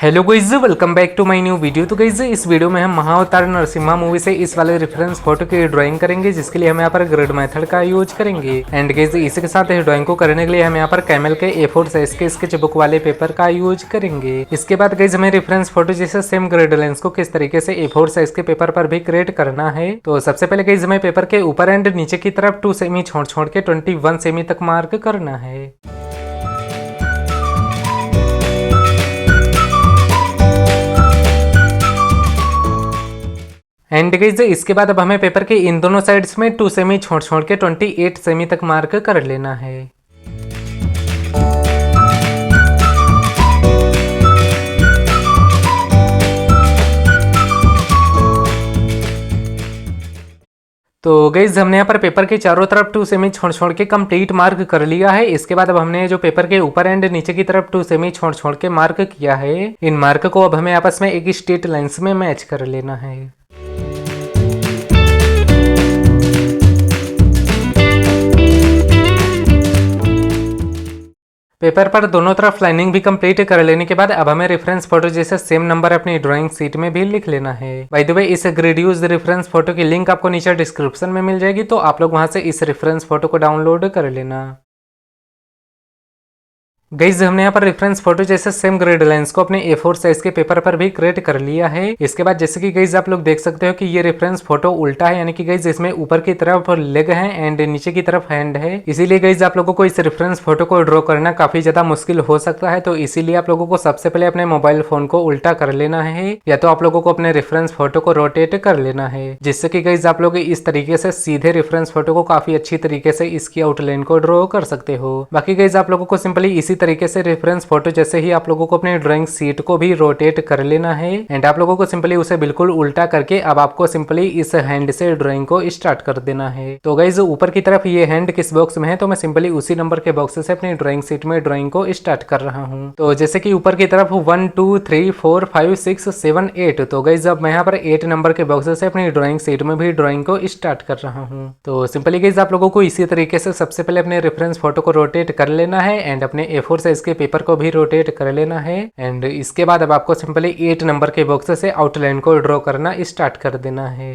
Hello guys, welcome back to my new video. तो guys, इस video में हम महाअवतार नरसिम्हा मूवी से इस वाले रेफरेंस फोटो की ड्राइंग करेंगे, जिसके लिए हम यहाँ पर ग्रिड मेथड का यूज करेंगे। एंड गाइस, इसी के साथ इस ड्राइंग को करने के लिए हम यहाँ पर कैमल के A4 साइज के स्केच बुक वाले पेपर का यूज करेंगे। इसके बाद गाइस, हमें रेफरेंस फोटो जैसे सेम ग्रिड लाइंस को किस तरीके से A4 साइज के पेपर पर भी क्रिएट करना है। तो सबसे पहले गाइस, हमें पेपर के ऊपर एंड नीचे की तरफ 2 सेमी छोड़ छोड़ के 21 सेमी तक मार्क करना है। एंड गाइस, इसके बाद अब हमें पेपर के इन दोनों साइड्स में 2 सेमी छोड़ छोड़ के 28 सेमी तक मार्क कर लेना है। तो गाइस, हमने यहाँ पर पेपर के चारों तरफ 2 सेमी छोड़ छोड़ के कंप्लीट मार्क कर लिया है। इसके बाद अब हमने जो पेपर के ऊपर एंड नीचे की तरफ 2 सेमी छोड़ छोड़ के मार्क किया है, इन मार्क को अब हमें आपस में एक स्ट्रेट लाइंस में मैच कर लेना है। पेपर पर दोनों तरफ लाइनिंग भी कंप्लीट कर लेने के बाद अब हमें रेफरेंस फोटो जैसे सेम नंबर अपनी ड्राइंग शीट में भी लिख लेना है। बाय द वे, इस ग्रिड यूज रेफरेंस फोटो की लिंक आपको नीचे डिस्क्रिप्शन में मिल जाएगी, तो आप लोग वहां से इस रेफरेंस फोटो को डाउनलोड कर लेना। गाइस, हमने यहाँ पर रेफरेंस फोटो जैसे सेम ग्रिड लाइंस को अपने A4 साइज के पेपर पर भी क्रिएट कर लिया है। इसके बाद जैसे कि गाइस आप लोग देख सकते हो कि ये रेफरेंस फोटो उल्टा है, यानी कि गाइस इसमें ऊपर की तरफ लेग है एंड नीचे की तरफ हैंड है। इसीलिए गाइस आप लोगों को इस रेफरेंस फोटो को ड्रॉ करना काफी ज्यादा मुश्किल हो सकता है। तो इसीलिए आप लोगों को सबसे पहले अपने मोबाइल फोन को उल्टा कर लेना है, या तो आप लोगों को अपने रेफरेंस फोटो को रोटेट कर लेना है, जिससे कि गाइस आप लोग इस तरीके से सीधे रेफरेंस फोटो को काफी अच्छी तरीके से इसकी आउटलाइन को ड्रॉ कर सकते हो। बाकी गाइस आप लोगों को सिंपली इसी तरीके से रेफरेंस फोटो जैसे ही आप लोगों को अपने ड्राइंग शीट को भी रोटेट कर लेना है एंड आप लोगों को सिंपली उसे बिल्कुल उल्टा करके अब आपको सिंपली इस हैंड से ड्राइंग को स्टार्ट कर देना है। तो गाइज, ऊपर की तरफ ये हैंड किस बॉक्स में है, तो मैं सिंपली उसी नंबर के बॉक्स से अपनी ड्राइंग शीट में ड्राइंग को स्टार्ट कर रहा हूँ। तो जैसे कि ऊपर की तरफ 1 2 3 4 5 6 7 8, तो गाइज अब मैं यहाँ पर 8 नंबर के बॉक्स से अपनी ड्राइंग शीट में भी ड्राइंग को स्टार्ट कर रहा हूँ। तो सिंपली गाइज आप लोगों को इसी तरीके से सबसे पहले अपने रेफरेंस फोटो को रोटेट कर लेना है एंड अपने A4 साइज के पेपर को भी रोटेट कर लेना है। एंड इसके बाद अब आपको सिंपली 8 नंबर के बॉक्स से आउटलाइन को ड्रॉ करना स्टार्ट कर देना है।